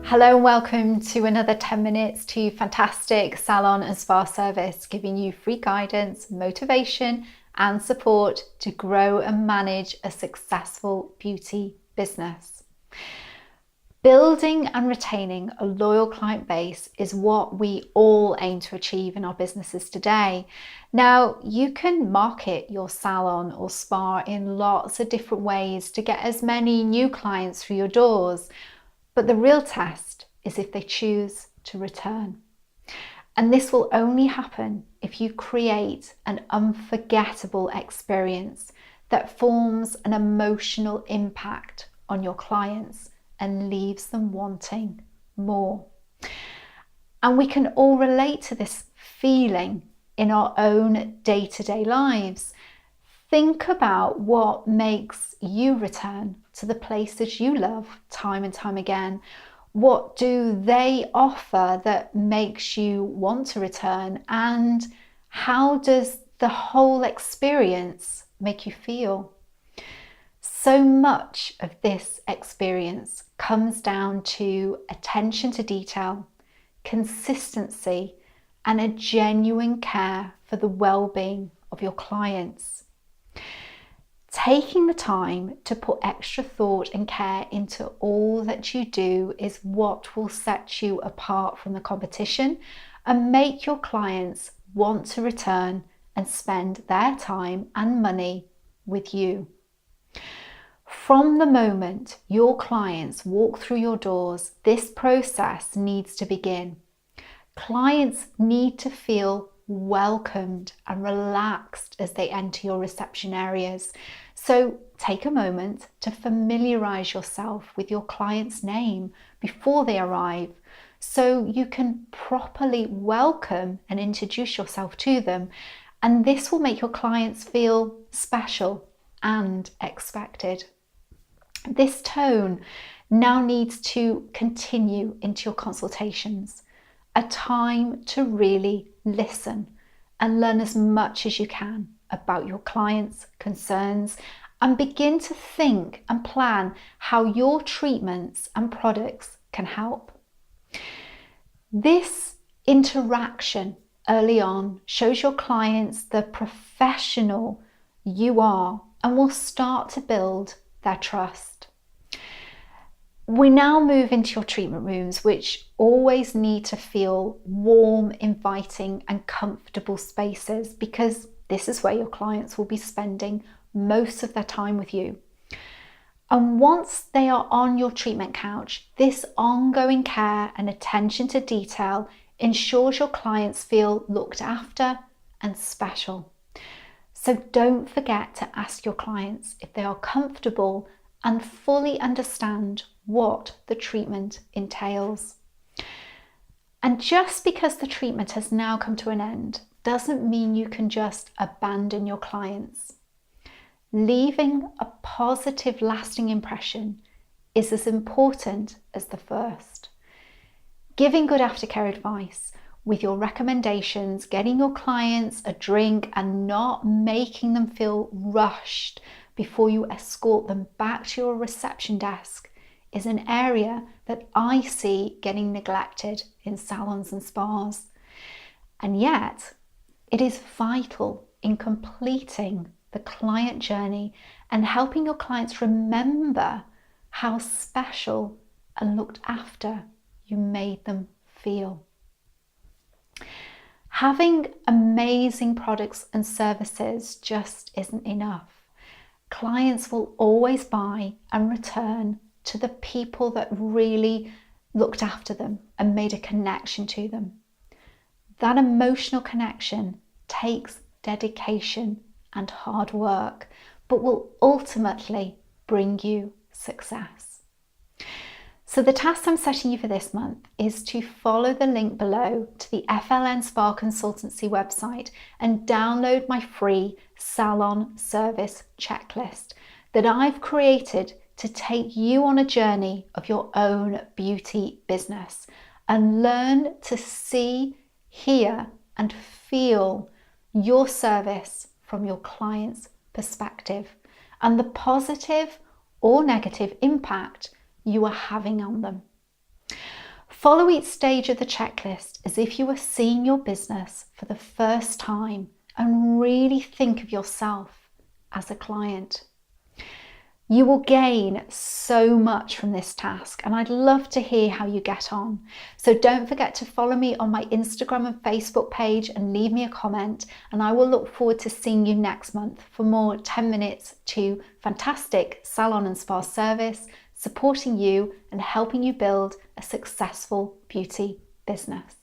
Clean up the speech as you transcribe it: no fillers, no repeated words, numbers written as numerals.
Hello and welcome to another 10 minutes to fantastic salon and spa service, giving you free guidance, motivation and support to grow and manage a successful beauty business. Building and retaining a loyal client base is what we all aim to achieve in our businesses today. Now, you can market your salon or spa in lots of different ways to get as many new clients through your doors. But the real test is if they choose to return. And this will only happen if you create an unforgettable experience that forms an emotional impact on your clients and leaves them wanting more. And we can all relate to this feeling in our own day-to-day lives. Think about what makes you return to the places you love time and time again. What do they offer that makes you want to return? And how does the whole experience make you feel? So much of this experience comes down to attention to detail, consistency, and a genuine care for the well-being of your clients. Taking the time to put extra thought and care into all that you do is what will set you apart from the competition and make your clients want to return and spend their time and money with you. From the moment your clients walk through your doors, this process needs to begin. Clients need to feel welcomed and relaxed as they enter your reception areas. So take a moment to familiarize yourself with your client's name before they arrive, so you can properly welcome and introduce yourself to them. And this will make your clients feel special and expected. This tone now needs to continue into your consultations, a time to really listen and learn as much as you can about your clients' concerns and begin to think and plan how your treatments and products can help. This interaction early on shows your clients the professional you are and will start to build their trust. We now move into your treatment rooms, which always need to feel warm, inviting and comfortable spaces, because this is where your clients will be spending most of their time with you. And once they are on your treatment couch, this ongoing care and attention to detail ensures your clients feel looked after and special. So don't forget to ask your clients if they are comfortable and fully understand what the treatment entails. And just because the treatment has now come to an end doesn't mean you can just abandon your clients. Leaving a positive, lasting impression is as important as the first. Giving good aftercare advice with your recommendations, getting your clients a drink and not making them feel rushed before you escort them back to your reception desk is an area that I see getting neglected in salons and spas. And yet, it is vital in completing the client journey and helping your clients remember how special and looked after you made them feel. Having amazing products and services just isn't enough. Clients will always buy and return to the people that really looked after them and made a connection to them. That emotional connection takes dedication and hard work, but will ultimately bring you success. So the task I'm setting you for this month is to follow the link below to the FLN Spa Consultancy website and download my free salon service checklist that I've created to take you on a journey of your own beauty business and learn to see, hear and feel your service from your client's perspective and the positive or negative impact you are having on them. Follow each stage of the checklist as if you were seeing your business for the first time and really think of yourself as a client. You will gain so much from this task, and I'd love to hear how you get on. So don't forget to follow me on my Instagram and Facebook page and leave me a comment, and I will look forward to seeing you next month for more 10 minutes to fantastic salon and spa service, supporting you and helping you build a successful beauty business.